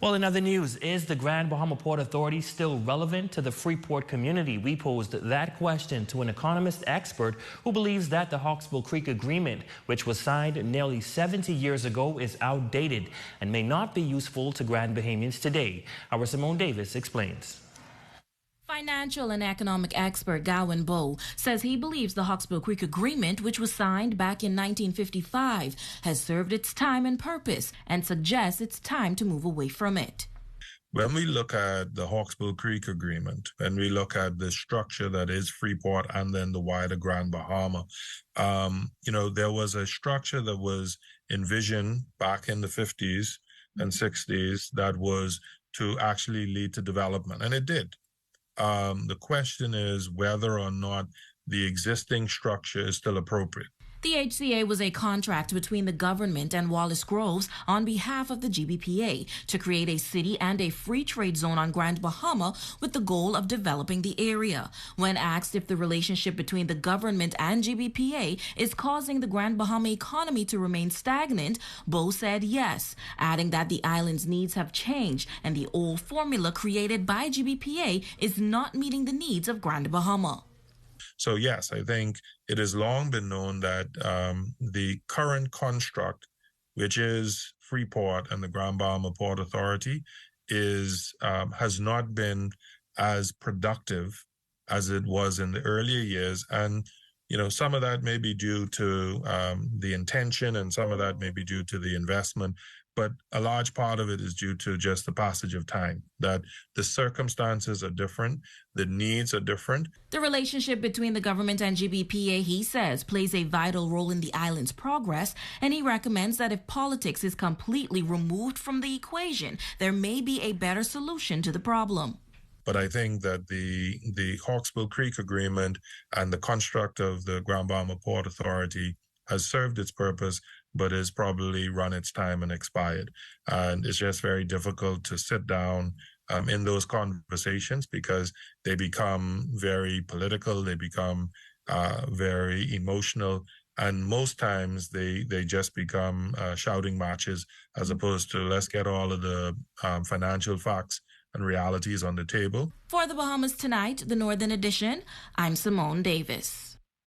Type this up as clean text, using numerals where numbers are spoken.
Well, in other news, is the Grand Bahama Port Authority still relevant to the Freeport community? We posed that question to an economist expert who believes that the Hawksbill Creek Agreement, which was signed nearly 70 years ago, is outdated and may not be useful to Grand Bahamians today. Our Simone Davis explains. Financial and economic expert Gowon Bowe says he believes the Hawksbill Creek Agreement, which was signed back in 1955, has served its time and purpose and suggests it's time to move away from it. When we look at the Hawksbill Creek Agreement, when we look at the structure that is Freeport and then the wider Grand Bahama, there was a structure that was envisioned back in the 50s and 60s that was to actually lead to development, and it did. The question is whether or not the existing structure is still appropriate. The HCA was a contract between the government and Wallace Groves on behalf of the GBPA to create a city and a free trade zone on Grand Bahama with the goal of developing the area. When asked if the relationship between the government and GBPA is causing the Grand Bahama economy to remain stagnant, Bowe said yes, adding that the island's needs have changed and the old formula created by GBPA is not meeting the needs of Grand Bahama. So yes, I think it has long been known that the current construct, which is Freeport and the Grand Bahama Port Authority, has not been as productive as it was in the earlier years. And, some of that may be due to the intention and some of that may be due to the investment. But a large part of it is due to just the passage of time, that the circumstances are different, the needs are different. The relationship between the government and GBPA, he says, plays a vital role in the island's progress, and he recommends that if politics is completely removed from the equation, there may be a better solution to the problem. But I think that the Hawksbill Creek Agreement and the construct of the Grand Bahama Port Authority has served its purpose, but has probably run its time and expired. And it's just very difficult to sit down in those conversations because they become very political, they become very emotional, and most times they just become shouting matches as opposed to let's get all of the financial facts and realities on the table. For the Bahamas Tonight, the Northern Edition, I'm Simone Davis.